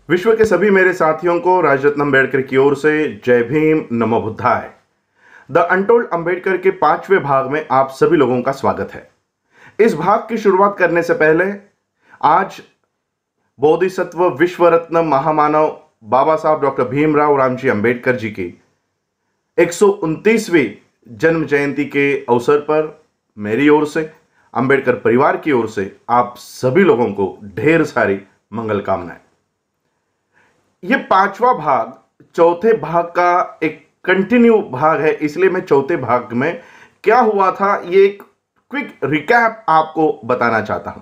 विश्व के सभी मेरे साथियों को राजरत्न अम्बेडकर की ओर से जय भीम, नमो बुद्धाय। द अनटोल्ड अम्बेडकर के 5वें भाग में आप सभी लोगों का स्वागत है। इस भाग की शुरुआत करने से पहले आज बोधिसत्व विश्व रत्न महामानव बाबा साहब डॉक्टर भीमराव रामजी अम्बेडकर जी की 129वीं जन्म जयंती के अवसर पर मेरी ओर से, अम्बेडकर परिवार की ओर से आप सभी लोगों को ढेर सारी मंगल कामनाएं। ये 5वां भाग चौथे भाग का एक कंटिन्यू भाग है, इसलिए मैं चौथे भाग में क्या हुआ था ये एक क्विक रिकैप आपको बताना चाहता हूं।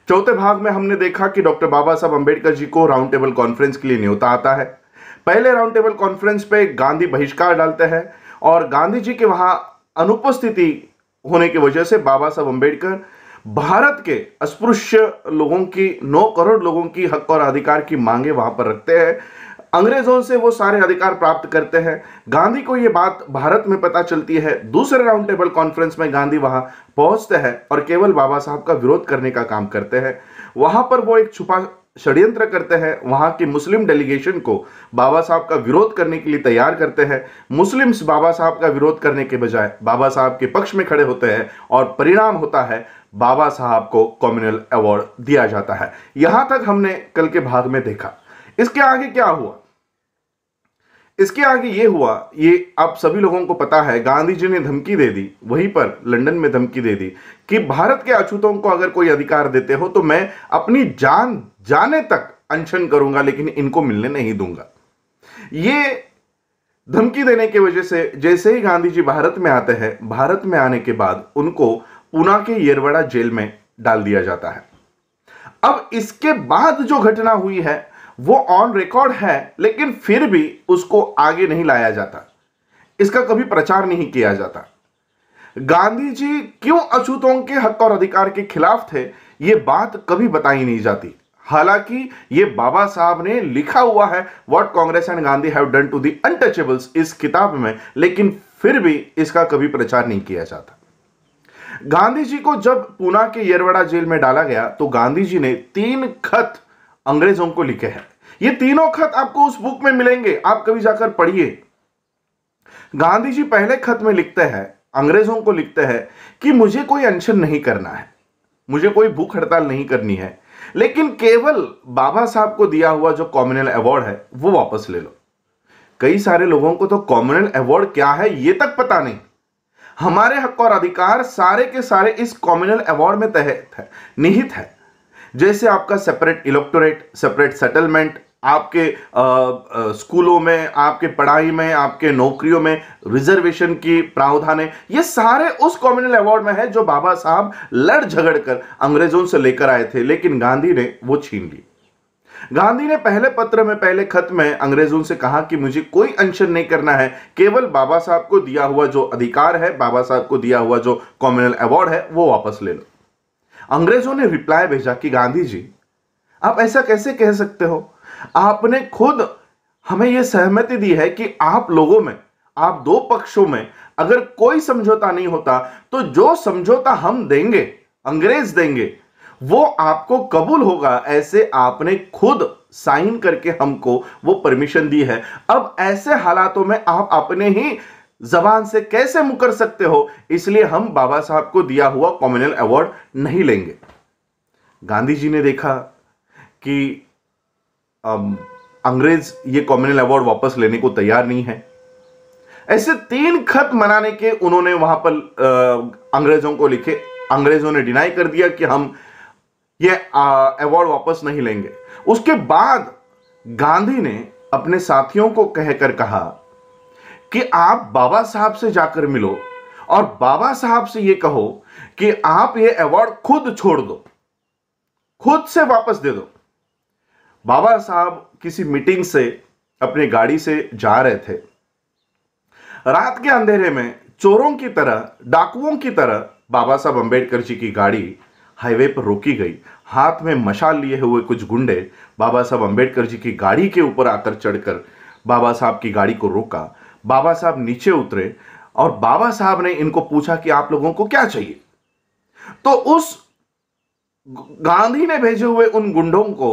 चौथे भाग में हमने देखा कि डॉक्टर बाबा साहब अम्बेडकर जी को राउंड टेबल कॉन्फ्रेंस के लिए न्योता आता है। पहले राउंड टेबल कॉन्फ्रेंस पे गांधी बहिष्कार डालते हैं और गांधी जी के वहां अनुपस्थिति होने की वजह से बाबा साहब अम्बेडकर भारत के अस्पृश्य लोगों की 9 करोड़ लोगों की हक और अधिकार की मांगे वहां पर रखते हैं। अंग्रेजों से वो सारे अधिकार प्राप्त करते हैं। गांधी को ये बात भारत में पता चलती है। दूसरे राउंड टेबल कॉन्फ्रेंस में गांधी वहां पहुंचते हैं और केवल बाबा साहब का विरोध करने का काम करते हैं। वहां पर वो एक छुपा षड्यंत्र करते हैं। वहां की मुस्लिम डेलीगेशन को बाबा साहब का विरोध करने के लिए तैयार करते हैं। मुस्लिम्स बाबा साहब का विरोध करने के बजाय बाबा साहब के पक्ष में खड़े होते हैं और परिणाम होता है बाबा साहब को कम्युनल अवार्ड दिया जाता है। यहां तक हमने कल के भाग में देखा। इसके आगे क्या हुआ? इसके आगे ये हुआ, ये आप सभी लोगों को पता है। गांधी जी ने धमकी दे दी, वहीं पर लंदन में धमकी दे दी कि भारत के अछूतों को अगर कोई अधिकार देते हो तो मैं अपनी जान जाने तक अनशन करूंगा, लेकिन इनको मिलने नहीं दूंगा। ये धमकी देने की वजह से जैसे ही गांधी जी भारत में आते हैं, भारत में आने के बाद उनको पूना के येरवड़ा जेल में डाल दिया जाता है। अब इसके बाद जो घटना हुई है वो ऑन रिकॉर्ड है, लेकिन फिर भी उसको आगे नहीं लाया जाता, इसका कभी प्रचार नहीं किया जाता। गांधी जी क्यों अछूतों के हक और अधिकार के खिलाफ थे, यह बात कभी बताई नहीं जाती। हालांकि यह बाबा साहब ने लिखा हुआ है, what Congress and Gandhi have done to the untouchables, इस किताब में, लेकिन फिर भी इसका कभी प्रचार नहीं किया जाता। गांधी जी को जब पूना के येरवड़ा जेल में डाला गया तो गांधी जी ने 3 खत अंग्रेजों को लिखे हैं। ये तीनों खत आपको उस बुक में मिलेंगे, आप कभी जाकर पढ़िए। गांधी जी पहले खत में लिखते हैं, अंग्रेजों को लिखते हैं कि मुझे कोई अनशन नहीं करना है, मुझे कोई भूख हड़ताल नहीं करनी है, लेकिन केवल बाबा साहब को दिया हुआ जो कम्युनल अवार्ड है वो वापस ले लो। कई सारे लोगों को तो कम्युनल अवार्ड क्या है ये तक पता नहीं। हमारे हक और अधिकार सारे के सारे इस कम्युनल अवार्ड में तहत है, निहित है। जैसे आपका सेपरेट इलेक्टोरेट, सेपरेट सेटलमेंट, आपके स्कूलों में, आपके पढ़ाई में, आपके नौकरियों में रिजर्वेशन की प्रावधान है, ये सारे उस कम्युनल अवार्ड में है जो बाबा साहब लड़ झगड़ कर अंग्रेजों से लेकर आए थे, लेकिन गांधी ने वो छीन ली। गांधी ने पहले पत्र में, पहले खत में अंग्रेजों से कहा कि मुझे कोई अनशन नहीं करना है, केवल बाबा साहब को दिया हुआ जो अधिकार है, बाबा साहब को दिया हुआ जो कम्युनल अवार्ड है वो वापस ले लो। अंग्रेजों ने रिप्लाई भेजा कि गांधी जी आप ऐसा कैसे कह सकते हो, आपने खुद हमें यह सहमति दी है कि आप लोगों में, आप 2 पक्षों में अगर कोई समझौता नहीं होता तो जो समझौता हम देंगे, अंग्रेज देंगे, वो आपको कबूल होगा। ऐसे आपने खुद साइन करके हमको वो परमिशन दी है। अब ऐसे हालातों में आप अपने ही जबान से कैसे मुकर सकते हो, इसलिए हम बाबा साहब को दिया हुआ कम्युनल अवार्ड नहीं लेंगे। गांधी जी ने देखा कि अंग्रेज ये कम्युनल अवार्ड वापस लेने को तैयार नहीं है। ऐसे 3 खत मनाने के उन्होंने वहां पर अंग्रेजों को लिखे। अंग्रेजों ने डिनाई कर दिया कि हम ये अवार्ड वापस नहीं लेंगे। उसके बाद गांधी ने अपने साथियों को कहकर कहा कि आप बाबा साहब से जाकर मिलो और बाबा साहब से ये कहो कि आप ये अवार्ड खुद छोड़ दो, खुद से वापस दे दो। बाबा साहब किसी मीटिंग से अपनी गाड़ी से जा रहे थे। रात के अंधेरे में चोरों की तरह, डाकुओं की तरह बाबा साहब अम्बेडकर जी की गाड़ी हाईवे पर रोकी गई। हाथ में मशाल लिए हुए कुछ गुंडे बाबा साहब अम्बेडकर जी की गाड़ी के ऊपर आकर चढ़कर बाबा साहब की गाड़ी को रोका। बाबा साहब नीचे उतरे और बाबा साहब ने इनको पूछा कि आप लोगों को क्या चाहिए। तो उस गांधी ने भेजे हुए उन गुंडों को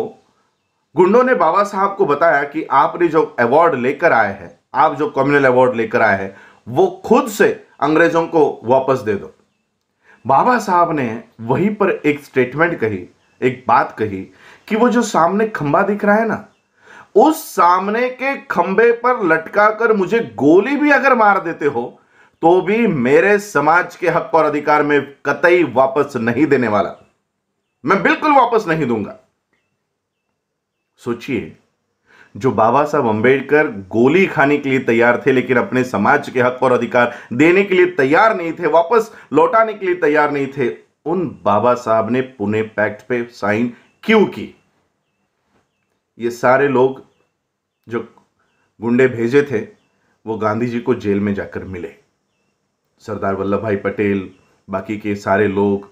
गुंडों ने बाबा साहब को बताया कि आपने जो अवार्ड लेकर आए हैं, आप जो कम्युनल अवार्ड लेकर आए हैं, वो खुद से अंग्रेजों को वापस दे दो। बाबा साहब ने वहीं पर एक स्टेटमेंट कही, एक बात कही कि वो जो सामने खंबा दिख रहा है ना, उस सामने के खंबे पर लटका कर मुझे गोली भी अगर मार देते हो तो भी मेरे समाज के हक और अधिकार में कतई वापस नहीं देने वाला, मैं बिल्कुल वापस नहीं दूंगा। सोचिए, जो बाबा साहब अंबेडकर गोली खाने के लिए तैयार थे लेकिन अपने समाज के हक और अधिकार देने के लिए तैयार नहीं थे, वापस लौटाने के लिए तैयार नहीं थे, उन बाबा साहब ने पुणे पैक्ट पे साइन क्यों की? ये सारे लोग जो गुंडे भेजे थे वो गांधी जी को जेल में जाकर मिले। सरदार वल्लभ भाई पटेल, बाकी के सारे लोग,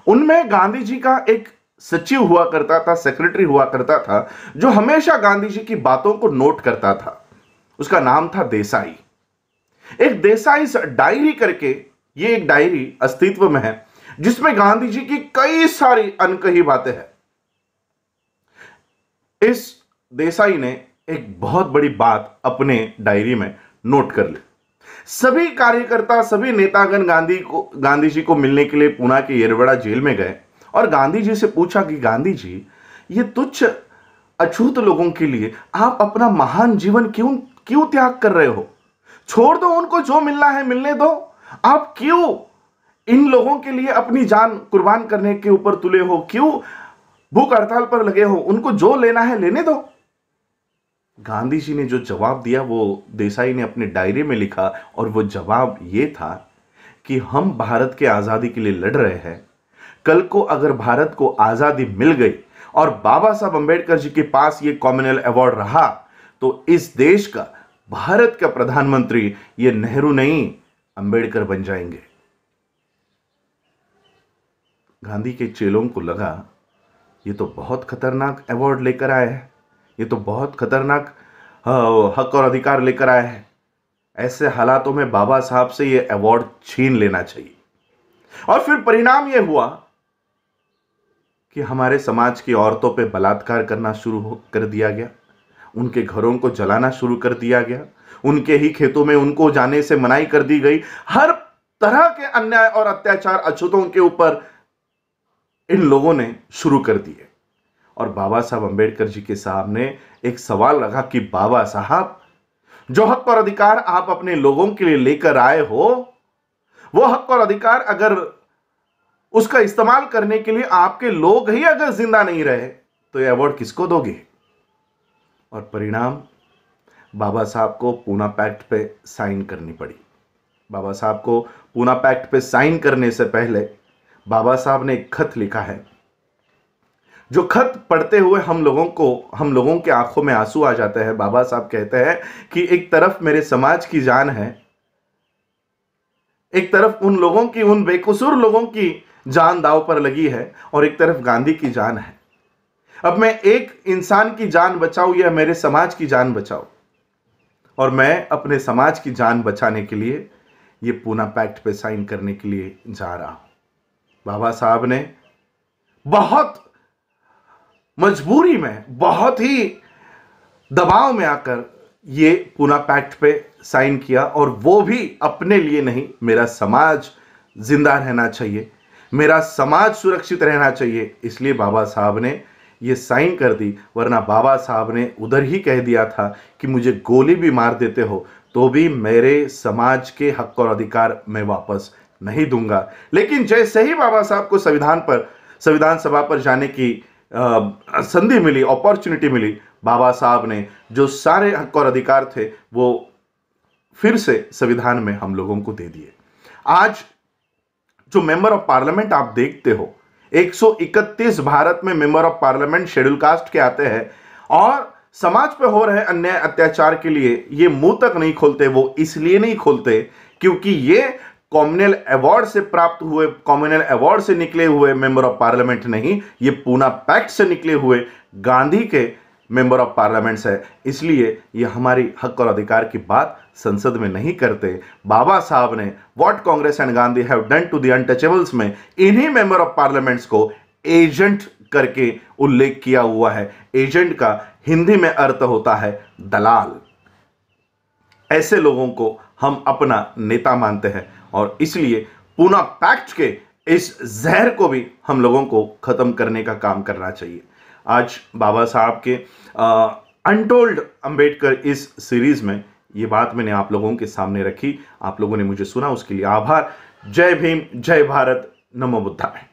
उनमें गांधी जी का एक सचिव हुआ करता था, सेक्रेटरी हुआ करता था, जो हमेशा गांधी जी की बातों को नोट करता था। उसका नाम था देसाई। एक देसाई डायरी करके, ये एक डायरी अस्तित्व में है जिसमें गांधी जी की कई सारी अनकही बातें हैं। इस देसाई ने एक बहुत बड़ी बात अपने डायरी में नोट कर ली। सभी कार्यकर्ता, सभी नेतागण गांधी जी को मिलने के लिए पुणे के येरवड़ा जेल में गए और गांधी जी से पूछा कि गांधी जी, ये तुच्छ अछूत लोगों के लिए आप अपना महान जीवन क्यों त्याग कर रहे हो? छोड़ दो, उनको जो मिलना है मिलने दो। आप क्यों इन लोगों के लिए अपनी जान कुर्बान करने के ऊपर तुले हो? क्यों भूख हड़ताल पर लगे हो? उनको जो लेना है लेने दो। गांधी जी ने जो जवाब दिया वो देसाई ने अपने डायरी में लिखा और वो जवाब ये था कि हम भारत के आजादी के लिए लड़ रहे हैं। कल को अगर भारत को आजादी मिल गई और बाबा साहब अंबेडकर जी के पास ये कॉमनवेल्थ अवार्ड रहा तो इस देश का, भारत का प्रधानमंत्री ये नेहरू नहीं, अंबेडकर बन जाएंगे। गांधी के चेलों को लगा ये तो बहुत खतरनाक अवार्ड लेकर आए हैं, ये तो बहुत खतरनाक हक और अधिकार लेकर आए हैं। ऐसे हालातों में बाबा साहब से ये अवार्ड छीन लेना चाहिए। और फिर परिणाम यह हुआ कि हमारे समाज की औरतों पे बलात्कार करना शुरू कर दिया गया, उनके घरों को जलाना शुरू कर दिया गया, उनके ही खेतों में उनको जाने से मनाही कर दी गई। हर तरह के अन्याय और अत्याचार अछूतों के ऊपर इन लोगों ने शुरू कर दिए। और बाबा साहब अंबेडकर जी के सामने एक सवाल रखा कि बाबा साहब, जो हक और अधिकार आप अपने लोगों के लिए लेकर आए हो, वो हक और अधिकार अगर उसका इस्तेमाल करने के लिए आपके लोग ही अगर जिंदा नहीं रहे तो ये अवार्ड किसको दोगे? और परिणाम, बाबा साहब को पुणे पैक्ट पे साइन करनी पड़ी। बाबा साहब को पुणे पैक्ट पे साइन करने से पहले बाबा साहब ने एक खत लिखा है, जो खत पढ़ते हुए हम लोगों के आंखों में आंसू आ जाते हैं। बाबा साहब कहते हैं कि एक तरफ मेरे समाज की जान है, एक तरफ उन लोगों की, उन बेकसूर लोगों की जान दांव पर लगी है और एक तरफ गांधी की जान है। अब मैं एक इंसान की जान बचाऊं या मेरे समाज की जान बचाऊं? और मैं अपने समाज की जान बचाने के लिए ये पुणे पैक्ट पे साइन करने के लिए जा रहा हूं। बाबा साहब ने बहुत मजबूरी में, बहुत ही दबाव में आकर ये पुणे पैक्ट पे साइन किया, और वो भी अपने लिए नहीं, मेरा समाज जिंदा रहना चाहिए, मेरा समाज सुरक्षित रहना चाहिए, इसलिए बाबा साहब ने ये साइन कर दी। वरना बाबा साहब ने उधर ही कह दिया था कि मुझे गोली भी मार देते हो तो भी मेरे समाज के हक और अधिकार मैं वापस नहीं दूंगा। लेकिन जैसे ही बाबा साहब को संविधान सभा पर जाने की संधि मिली, अपॉर्चुनिटी मिली, बाबा साहब ने जो सारे हक और अधिकार थे वो फिर से संविधान में हम लोगों को दे दिए। आज जो मेंबर ऑफ पार्लियामेंट आप देखते हो, 131 भारत में member of parliament schedule caste के आते हैं और समाज पे हो रहे अन्याय अत्याचार के लिए ये मुंह तक नहीं खोलते। वो इसलिए नहीं खोलते क्योंकि ये कॉमनवेल्थ अवार्ड से प्राप्त हुए, कॉमनवेल्थ अवार्ड से निकले हुए मेंबर ऑफ पार्लियामेंट नहीं, ये पुणे पैक्ट से निकले हुए गांधी के मेंबर ऑफ पार्लियामेंट्स है। इसलिए ये हमारी हक और अधिकार की बात संसद में नहीं करते। बाबा साहब ने what Congress and Gandhi have done to the untouchables में इन्हीं मेंबर ऑफ पार्लियामेंट्स को एजेंट करके उल्लेख किया हुआ है। एजेंट का हिंदी में अर्थ होता है दलाल। ऐसे लोगों को हम अपना नेता मानते हैं और इसलिए पूना पैक्ट के इस जहर को भी हम लोगों को खत्म करने का काम करना चाहिए। आज बाबा साहब के अनटोल्ड अंबेडकर इस सीरीज में ये बात मैंने आप लोगों के सामने रखी। आप लोगों ने मुझे सुना, उसके लिए आभार। जय भीम, जय भारत, नमो बुद्धाय।